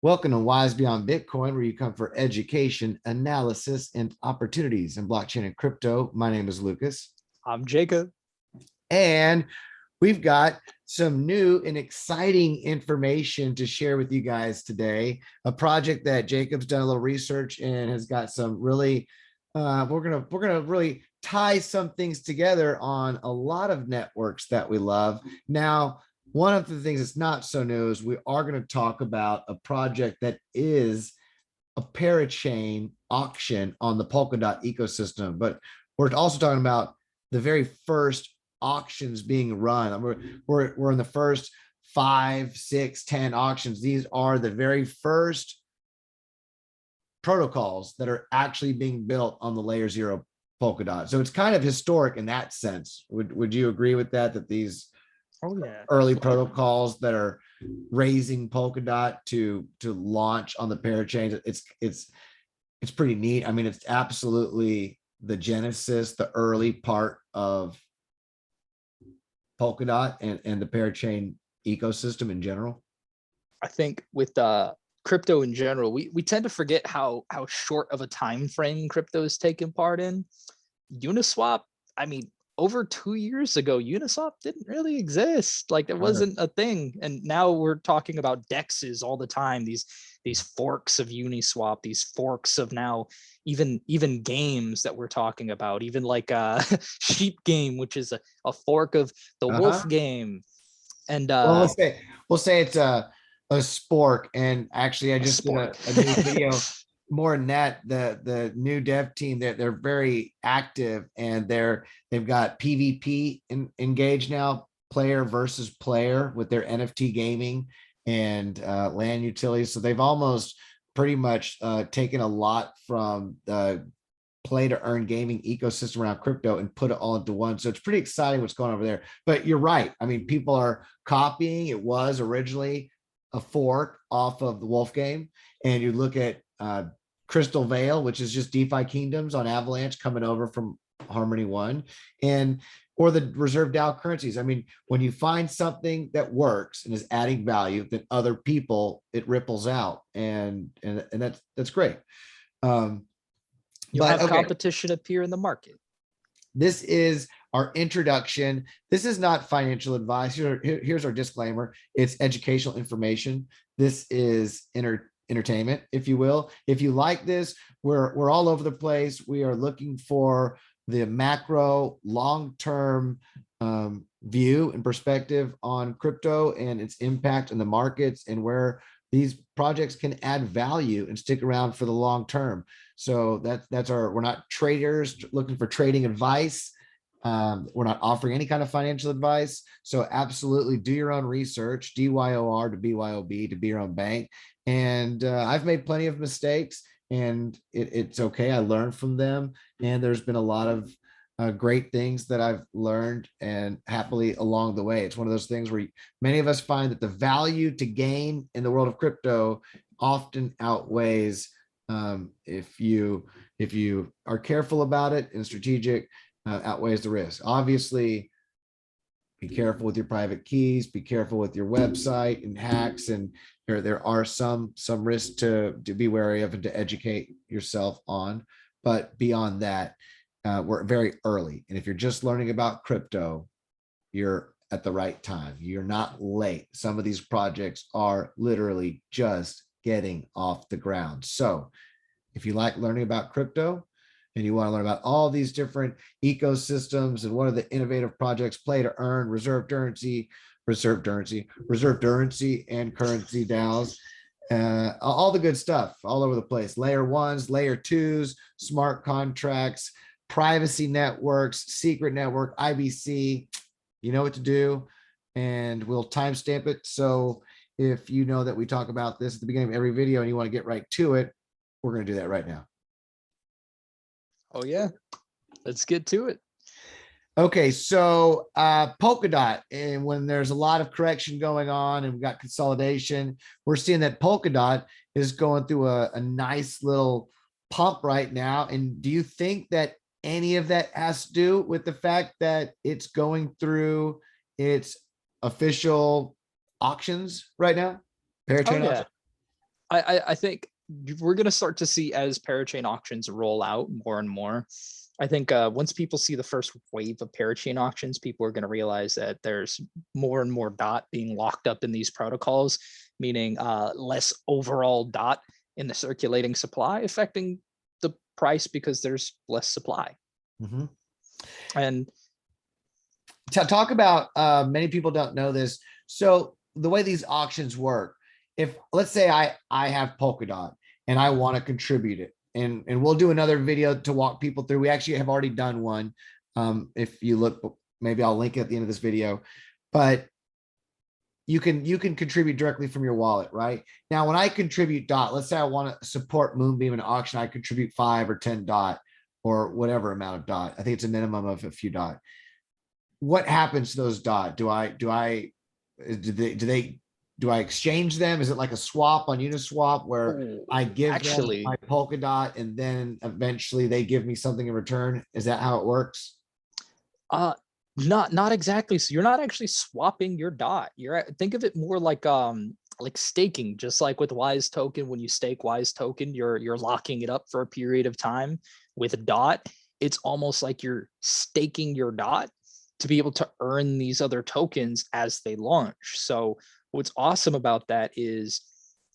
Welcome to Wise Beyond Bitcoin, where you come for education, analysis, and opportunities in blockchain and crypto. My name is Lucas. I'm Jacob. And we've got some new and exciting information to share with you guys today. A project that Jacob's done a little research and has got some really, we're gonna really tie some things together on a lot of networks that we love. Now, one of the things that's not so new is we are going to talk about a project that is a parachain auction on the Polkadot ecosystem, but we're also talking about the very first auctions being run. We're in the first 5, 6, 10 auctions. These are the very first protocols that are actually being built on the layer 0 Polkadot. So it's kind of historic in that sense. Would you agree with that? That these early protocols that are raising Polkadot to launch on the parachain, it's pretty neat. I mean, it's absolutely the genesis, the early part of Polkadot and the parachain ecosystem in general. I think with crypto in general, we tend to forget how short of a time frame crypto is taking part in. Uniswap, I mean, over 2 years ago, Uniswap didn't really exist. Like, it wasn't a thing. And now we're talking about DEXs all the time. These forks of Uniswap, these forks of now even games that we're talking about, even like Sheep Game, which is a fork of the Wolf Game. And well, we'll say it's a spork. And actually, I just did a new video. More than that, the new dev team, they're very active, and they've got PvP engaged now, player versus player, with their NFT gaming and land utilities. So they've almost pretty much taken a lot from the play to earn gaming ecosystem around crypto and put it all into one. So it's pretty exciting what's going on over there. But you're right. I mean, people are copying. It was originally a fork off of the Wolf Game, and you look at Crystal Veil, which is just DeFi Kingdoms on Avalanche coming over from Harmony One, or the reserve DAO currencies. I mean, when you find something that works and is adding value, then other people, it ripples out, and that's great. You'll have competition appear in the market. This is our introduction. This is not financial advice. Here's our disclaimer. It's educational information. This is entertainment, if you will. If you like this, we're all over the place. We are looking for the macro long-term view and perspective on crypto and its impact in the markets, and where these projects can add value and stick around for the long term. So we're not traders looking for trading advice. We're not offering any kind of financial advice. So absolutely do your own research, DYOR to BYOB, to be your own bank. And I've made plenty of mistakes, and it's okay. I learned from them. And there's been a lot of great things that I've learned, and happily along the way. It's one of those things where many of us find that the value to gain in the world of crypto often outweighs, if you are careful about it and strategic, outweighs the risk. Obviously, be careful with your private keys, be careful with your website and hacks, and there are some risks to be wary of and to educate yourself on. But beyond that, we're very early. And if you're just learning about crypto, you're at the right time. You're not late. Some of these projects are literally just getting off the ground. So if you like learning about crypto, and you want to learn about all these different ecosystems and what are the innovative projects, play to earn, reserve currency, and currency DAOs, all the good stuff all over the place. Layer 1s, layer 2s, smart contracts, privacy networks, secret network, IBC, you know what to do, and we'll timestamp it. So if you know that we talk about this at the beginning of every video and you want to get right to it, we're going to do that right now. Oh yeah, let's get to it. Okay, so Polkadot, and when there's a lot of correction going on and we've got consolidation, we're seeing that Polkadot is going through a nice little pump right now. And do you think that any of that has to do with the fact that it's going through its official auctions right now? Parachain auction? I think we're going to start to see, as parachain auctions roll out more and more, I think once people see the first wave of parachain auctions, people are going to realize that there's more and more DOT being locked up in these protocols, meaning less overall DOT in the circulating supply, affecting the price because there's less supply. Mm-hmm. And to talk about, many people don't know this. So the way these auctions work, if let's say I have Polkadot and I want to contribute it, and we'll do another video to walk people through. We actually have already done one. If you look, maybe I'll link it at the end of this video, but you can contribute directly from your wallet, right? Now, when I contribute DOT, let's say I want to support Moonbeam in an auction, I contribute 5 or 10 DOT or whatever amount of DOT. I think it's a minimum of a few DOT. What happens to those DOT? Do I exchange them? Is it like a swap on Uniswap where I give them my Polkadot and then eventually they give me something in return? Is that how it works? Not exactly. So you're not actually swapping your DOT. Think of it more like staking, just like with Wise Token. When you stake Wise Token, you're locking it up for a period of time. With DOT, it's almost like you're staking your DOT to be able to earn these other tokens as they launch. So what's awesome about that is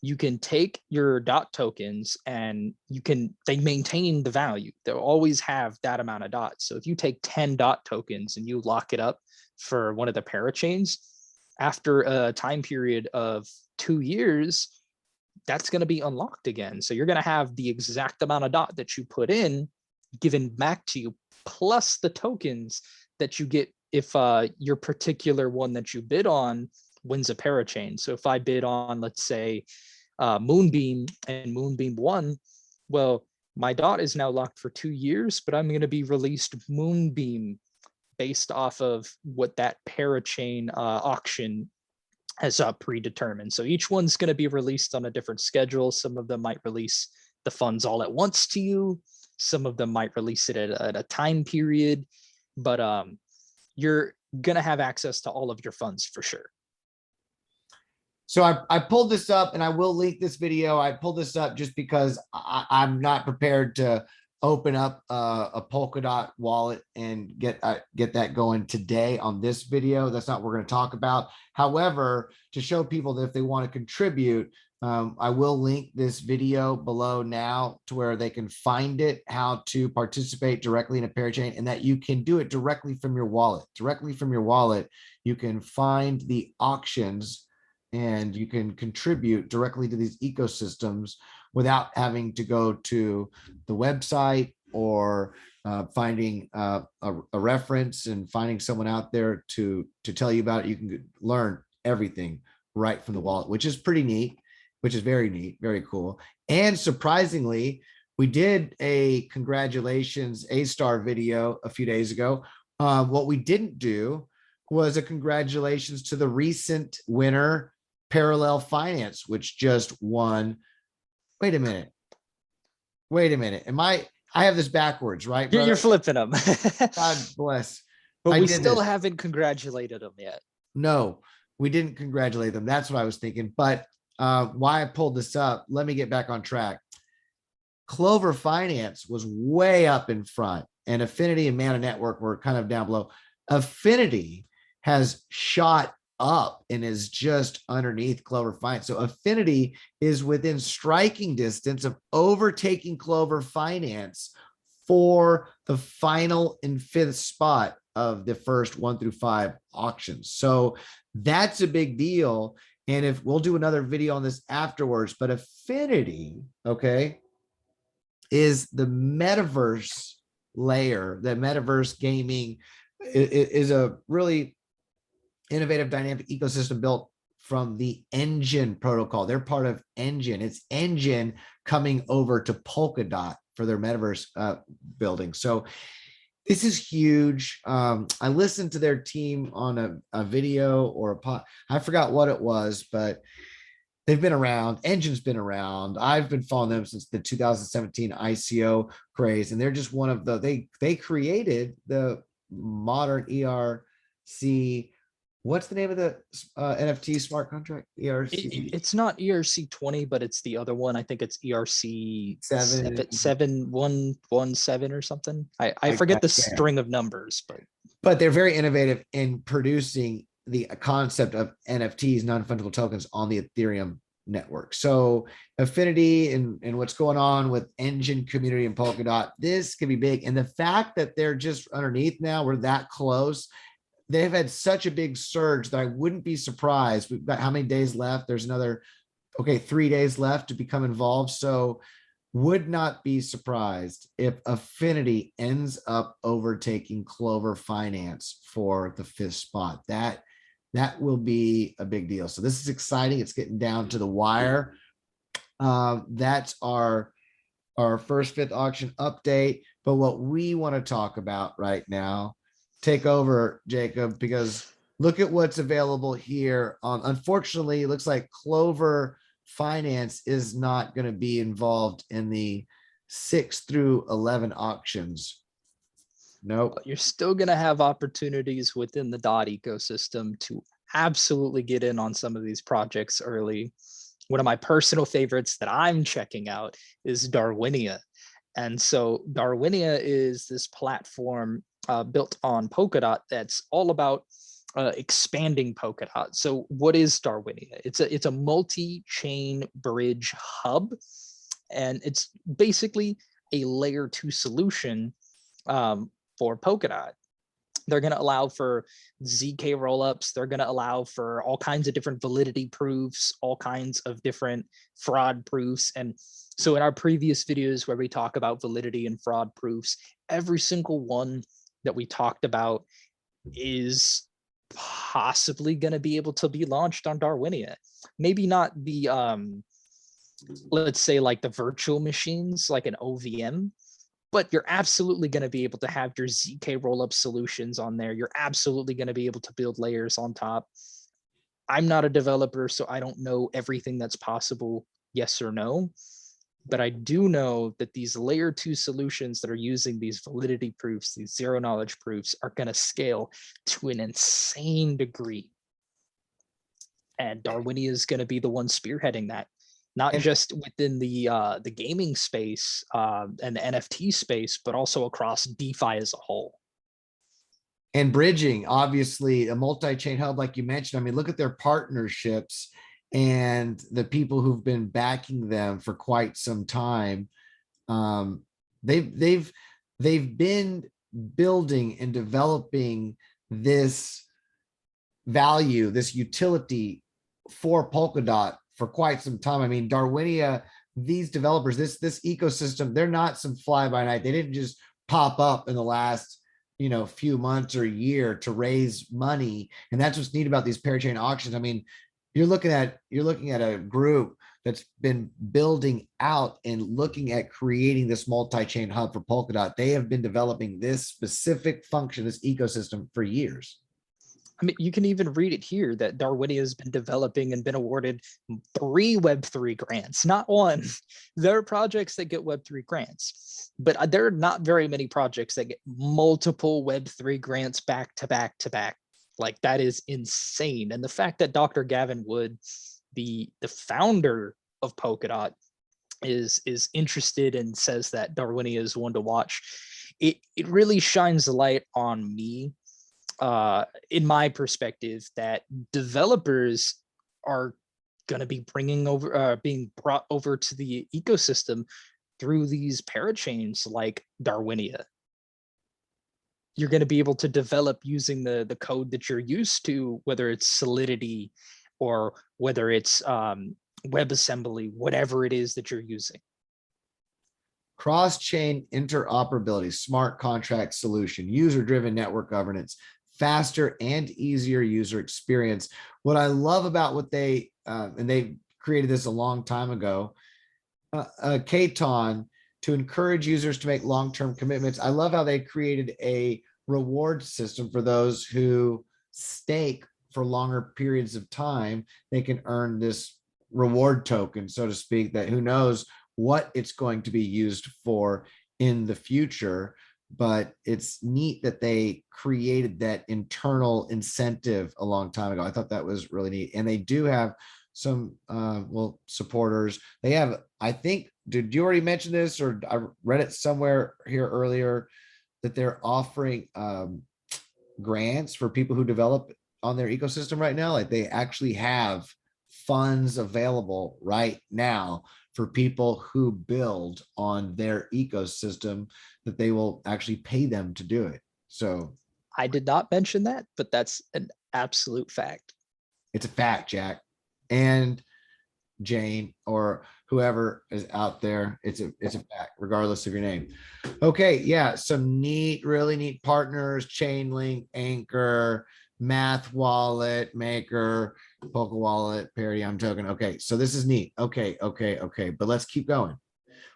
you can take your DOT tokens and they maintain the value. They'll always have that amount of DOT. So if you take 10 DOT tokens and you lock it up for one of the parachains, after a time period of 2 years, that's going to be unlocked again. So you're going to have the exact amount of DOT that you put in given back to you, plus the tokens that you get if your particular one that you bid on wins a parachain. So if I bid on, let's say, Moonbeam and Moonbeam won, well, my DOT is now locked for 2 years, but I'm going to be released Moonbeam based off of what that parachain auction has predetermined. So each one's going to be released on a different schedule. Some of them might release the funds all at once to you. Some of them might release it at a time period, but you're going to have access to all of your funds for sure. So I pulled this up, and I will link this video. I pulled this up just because I'm not prepared to open up a Polkadot wallet and get that going today on this video. That's not what we're going to talk about. However, to show people that if they want to contribute, I will link this video below now to where they can find it, how to participate directly in a parachain, and that you can do it directly from your wallet. Directly from your wallet, you can find the auctions and you can contribute directly to these ecosystems without having to go to the website or finding a reference and finding someone out there to tell you about it. You can learn everything right from the wallet, which is pretty neat, which is very neat, very cool. And surprisingly, we did a congratulations A-star video a few days ago. What we didn't do was a congratulations to the recent winner, Parallel Finance, which just won. Wait a minute. I have this backwards, right? You're flipping them. God bless. But we still haven't congratulated them yet. No, we didn't congratulate them. That's what I was thinking. But why I pulled this up, let me get back on track. Clover Finance was way up in front, and Effinity and Mana Network were kind of down below. Effinity has shot up and is just underneath Clover Finance. So Effinity is within striking distance of overtaking Clover Finance for the final and 5th spot of the first 1 through 5 auctions. So that's a big deal. And if we'll do another video on this afterwards, but Effinity, okay, is the metaverse layer. The metaverse gaming is a really innovative dynamic ecosystem built from the Engine protocol. They're part of Engine. It's Engine coming over to Polkadot for their metaverse building. So this is huge. I listened to their team on a video or a pod. I forgot what it was, but they've been around. Engine's been around. I've been following them since the 2017 ICO craze, and they're just one of the, they created the modern ERC what's the name of the NFT smart contract? ERC It's not ERC 20, but it's the other one. I think it's ERC 7. 7117 or something. I forget the Yeah. string of numbers, But they're very innovative in producing the concept of NFTs, non-fungible tokens, on the Ethereum network. So Effinity and what's going on with Engine community and Polkadot, this could be big. And the fact that they're just underneath now, we're that close. They've had such a big surge that I wouldn't be surprised. We've got how many days left? There's another, 3 days left to become involved. So would not be surprised if Effinity ends up overtaking Clover Finance for the 5th spot. That will be a big deal. So this is exciting. It's getting down to the wire. That's our first 5th auction update. But what we want to talk about right now, take over, Jacob, because look at what's available here. Unfortunately, it looks like Clover Finance is not going to be involved in the 6 through 11 auctions. Nope. you're still going to have opportunities within the DOT ecosystem to absolutely get in on some of these projects early. One of my personal favorites that I'm checking out is Darwinia. And so Darwinia is this platform built on Polkadot that's all about expanding Polkadot. So what is Darwinia? It's a multi-chain bridge hub, and it's basically a layer 2 solution for Polkadot. They're going to allow for ZK rollups. They're going to allow for all kinds of different validity proofs, all kinds of different fraud proofs. And so in our previous videos where we talk about validity and fraud proofs, every single one that we talked about is possibly going to be able to be launched on Darwinia. Maybe not the, let's say like the virtual machines, like an OVM, but you're absolutely going to be able to have your ZK rollup solutions on there. You're absolutely going to be able to build layers on top. I'm not a developer, so I don't know everything that's possible, yes or no. But I do know that these layer 2 solutions that are using these validity proofs, these zero knowledge proofs, are going to scale to an insane degree. And Darwinia is going to be the one spearheading that, not just within the gaming space and the NFT space, but also across DeFi as a whole. And bridging, obviously, a multi-chain hub, like you mentioned. I mean, look at their partnerships and the people who've been backing them for quite some time. They've been building and developing this value, this utility for Polkadot for quite some time. I mean, Darwinia, these developers, this ecosystem, they're not some fly by night. They didn't just pop up in the last few months or year to raise money. And that's what's neat about these parachain auctions. I mean, you're looking at a group that's been building out and looking at creating this multi-chain hub for Polkadot. They have been developing this specific function, this ecosystem, for years. I mean, you can even read it here that Darwinia has been developing and been awarded 3 Web3 grants, not 1. There are projects that get Web3 grants, but there are not very many projects that get multiple Web3 grants back to back to back. Like, that is insane. And the fact that Dr. Gavin Wood, the founder of Polkadot, is interested and says that Darwinia is one to watch, it really shines the light on me, in my perspective, that developers are going to be being brought over to the ecosystem through these parachains like Darwinia. You're going to be able to develop using the code that you're used to, whether it's Solidity or whether it's WebAssembly, whatever it is that you're using. Cross-chain interoperability, smart contract solution, user-driven network governance, faster and easier user experience. What I love about what they, and they created this a long time ago, Katon, to encourage users to make long-term commitments. I love how they created a reward system for those who stake for longer periods of time. They can earn this reward token, so to speak, that who knows what it's going to be used for in the future. but it's neat that they created that internal incentive a long time ago. I thought that was really neat. And they do have some well, supporters. They have, I think, did you already mention this, or I read it somewhere here earlier, that they're offering grants for people who develop on their ecosystem right now? Like they actually have funds available right now for people who build on their ecosystem, that they will actually pay them to do it. So I did not mention that, but that's an absolute fact. it's a fact, Jack and Jane, or whoever is out there. It's a fact, regardless of your name. Okay, yeah, some neat, really neat partners: Chainlink, Anchor, Math Wallet, Maker, Polka Wallet, Parachain token. Okay, so this is neat. Okay, but let's keep going.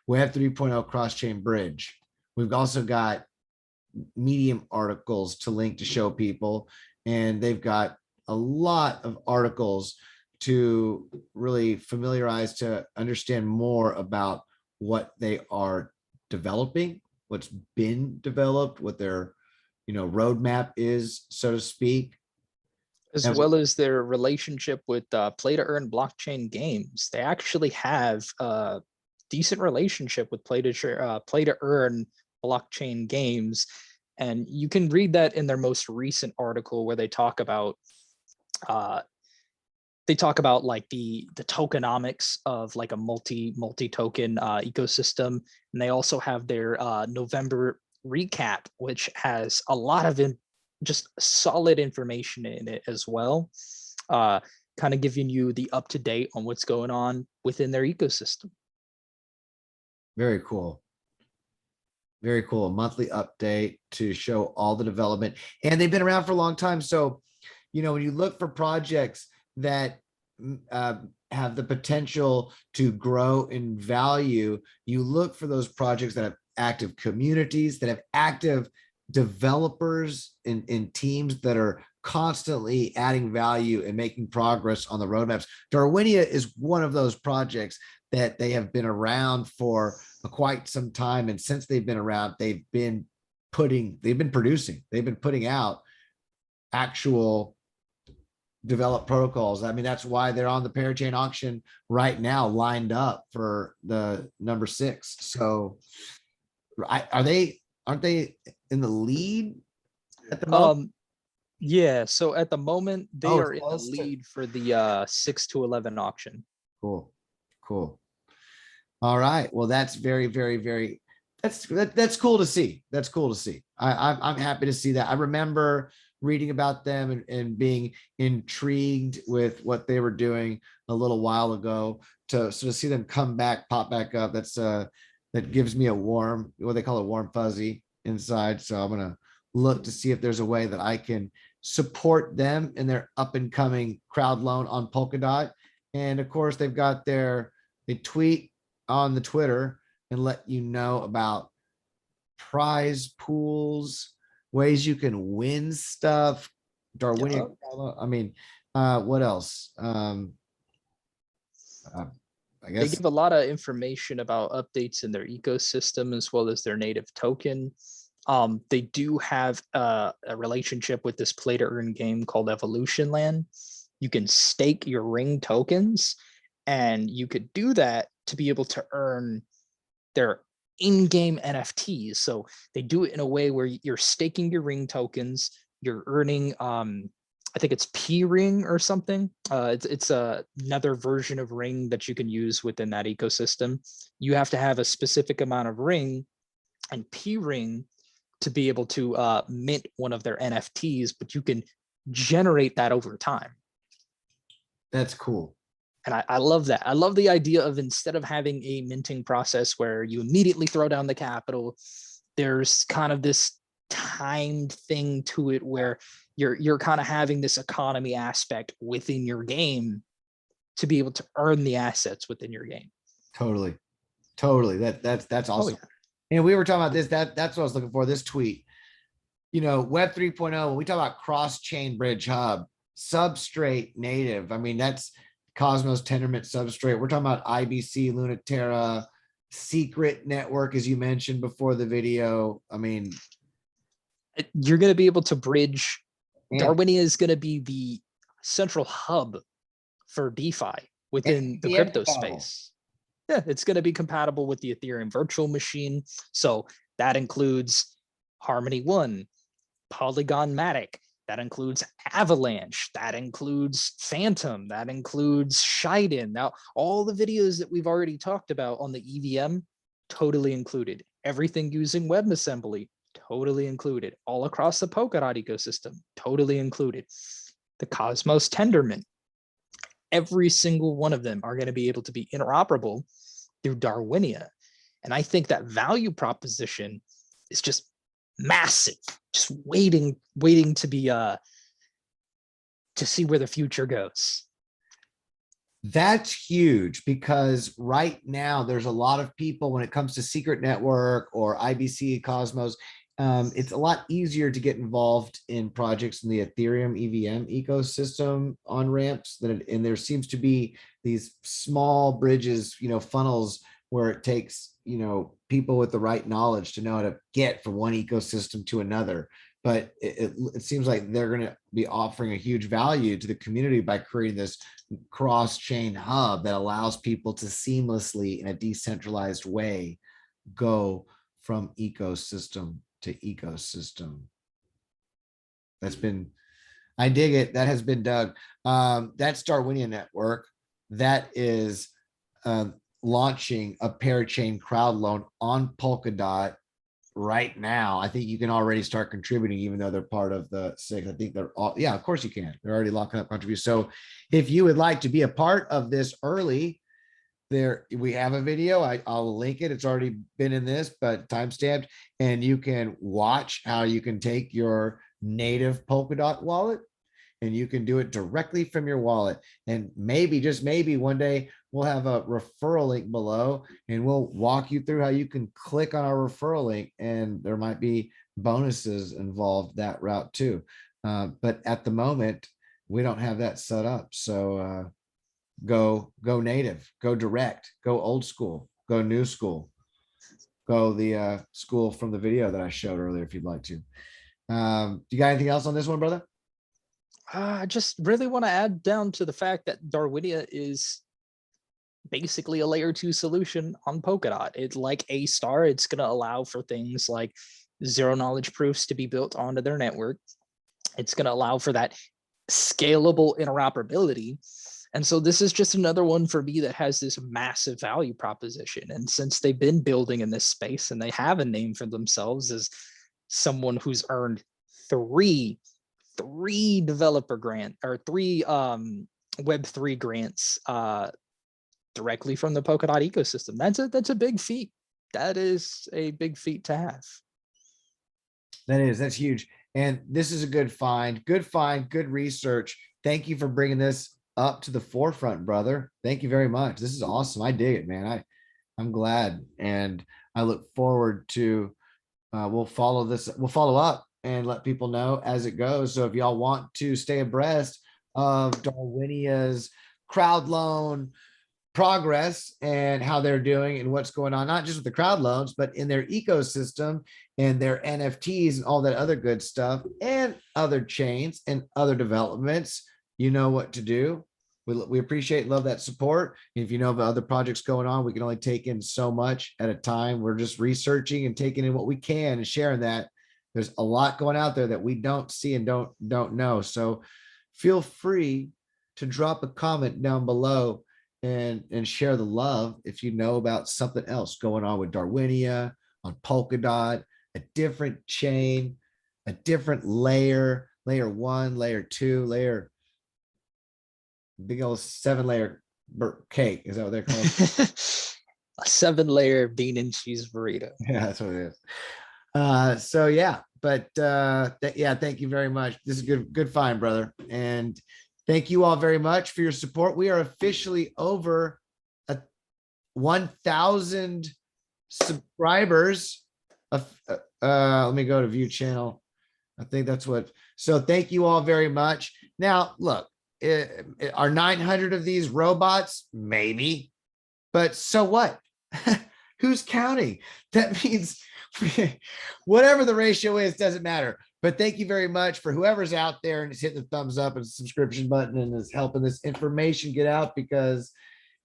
Web 3.0 cross-chain bridge. We've also got Medium articles to link to show people, and they've got a lot of articles to really familiarize, to understand more about what they are developing, what's been developed, what their roadmap is, so to speak. As well as their relationship with play to earn blockchain games. They actually have a decent relationship with play to earn blockchain games. And you can read that in their most recent article, where they talk about like the tokenomics of like a multi token ecosystem. And they also have their November recap, which has a lot of just solid information in it as well, kind of giving you the up to date on what's going on within their ecosystem. Very cool. Very cool. A monthly update to show all the development, and they've been around for a long time. So, when you look for projects that have the potential to grow in value, you look for those projects that have active communities, that have active developers in teams that are constantly adding value and making progress on the roadmaps. Darwinia is one of those projects that they have been around for quite some time, and since they've been around, they've been putting out actual developed protocols. I mean, that's why they're on the Parachain auction right now, lined up for the number 6. So aren't they in the lead at the moment? Yeah, so at the moment they are in the lead for the 6 to 11 auction. Cool. All right, well, that's very, very, very, that's cool to see. That's cool to see. I'm happy to see that. I remember reading about them and being intrigued with what they were doing a little while ago. To see them come back, pop back up, that gives me a warm, what they call a warm fuzzy inside. So I'm gonna look to see if there's a way that I can support them in their up and coming crowd loan on Polkadot. And of course, they tweet on the Twitter and let you know about prize pools, ways you can win stuff. Darwinia, I mean, what else? I guess they give a lot of information about updates in their ecosystem as well as their native token. They do have a relationship with this play to earn game called Evolution Land. You can stake your ring tokens, and you could do that to be able to earn their in-game NFTs. So they do it in a way where you're staking your ring tokens, you're earning I think it's P ring or something. It's another version of ring that you can use within that ecosystem. You have to have a specific amount of ring and P ring to be able to mint one of their NFTs, but you can generate that over time. That's cool. And I love that. I love the idea of, instead of having a minting process where you immediately throw down the capital, there's kind of this timed thing to it where you're kind of having this economy aspect within your game to be able to earn the assets within your game. Totally. That's awesome. Oh, yeah. And we were talking about this, that's what I was looking for, this tweet. Web 3.0, when we talk about cross-chain bridge hub, substrate native, I mean, that's Cosmos Tendermint substrate. We're talking about IBC, Lunaterra, secret network, as you mentioned before the video. I mean, You're going to be able to bridge. and Darwinia is going to be the central hub for DeFi within the crypto space. Yeah, it's going to be compatible with the Ethereum virtual machine. So that includes Harmony One, Polygon Matic, that includes Avalanche, that includes Phantom, that includes Shiden. Now, all the videos that we've already talked about on the EVM, totally included. Everything using WebAssembly, totally included. All across the Polkadot ecosystem, totally included. The Cosmos Tendermint, every single one of them are going to be able to be interoperable through Darwinia. And I think that value proposition is just massive, just waiting to be to see where the future goes. that's huge, because right now there's a lot of people, when it comes to secret network or IBC Cosmos, it's a lot easier to get involved in projects in the Ethereum EVM ecosystem on ramps and there seems to be these small bridges, funnels, where it takes, people with the right knowledge to know how to get from one ecosystem to another. But it seems like they're going to be offering a huge value to the community by creating this cross-chain hub that allows people to seamlessly, in a decentralized way, go from ecosystem to ecosystem. I dig it. That has been Doug. That's Darwinia Network. That is launching a parachain crowd loan on Polkadot right now. I think you can already start contributing, even though they're part of the six. I think they're all, yeah, of course you can. They're already locking up contributions. So if you would like to be a part of this early, we have a video. I'll link it. It's already been in this, but timestamped, and you can watch how you can take your native Polkadot wallet and you can do it directly from your wallet. And maybe, just maybe, one day we'll have a referral link below and we'll walk you through how you can click on our referral link, and there might be bonuses involved that route too. But at the moment, we don't have that set up. So go native, go direct, go old school, go new school, go the school from the video that I showed earlier if you'd like to. Do you got anything else on this one, brother? I just really want to add down to the fact that Darwinia is basically a layer 2 solution on Polkadot. It's like A star. It's going to allow for things like zero knowledge proofs to be built onto their network. It's going to allow for that scalable interoperability. And so this is just another one for me that has this massive value proposition. And since they've been building in this space and they have a name for themselves as someone who's earned three developer grant, or three Web3 grants directly from the Polkadot ecosystem, that's a big feat. That is a big feat to have. That's huge. And this is a good find, good research. Thank you for bringing this up to the forefront, brother. Thank you very much. This is awesome. I dig it, man. I'm glad. And I look forward to, we'll follow up and let people know as it goes. So if y'all want to stay abreast of Darwinia's crowd loan progress and how they're doing and what's going on, not just with the crowd loans, but in their ecosystem and their NFTs and all that other good stuff and other chains and other developments, you know what to do. We appreciate, love that support. If you know of other projects going on, we can only take in so much at a time. We're just researching and taking in what we can and sharing that. There's a lot going out there that we don't see and don't know. So feel free to drop a comment down below and share the love if you know about something else going on with Darwinia, on Polkadot, a different chain, a different layer 1, layer 2, big old 7-layer cake. Is that what they're called? A 7-layer bean and cheese burrito. Yeah, that's what it is. So yeah, but yeah, thank you very much. This is good find, brother. And thank you all very much for your support. We are officially over 1,000 subscribers. Let me go to view channel. I think that's what. So thank you all very much. Now, look, are 900 of these robots? Maybe, but so what? Who's counting? That means whatever the ratio is, doesn't matter. But thank you very much for whoever's out there and is hitting the thumbs up and subscription button and is helping this information get out, because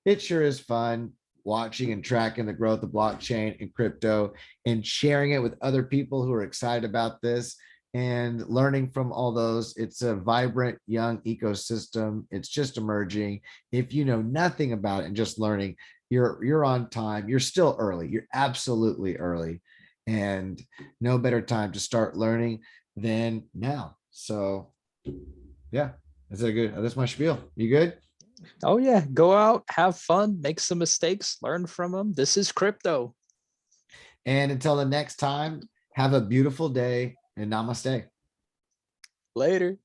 it sure is fun watching and tracking the growth of blockchain and crypto and sharing it with other people who are excited about this and learning from all those. It's a vibrant young ecosystem. It's just emerging. If you know nothing about it and just learning, you're on time. You're still early. You're absolutely early, and no better time to start learning than now. So yeah, that's a good, that's my spiel. You good? Oh yeah, go out, have fun, make some mistakes, learn from them. This is crypto. And until the next time, have a beautiful day and namaste. Later.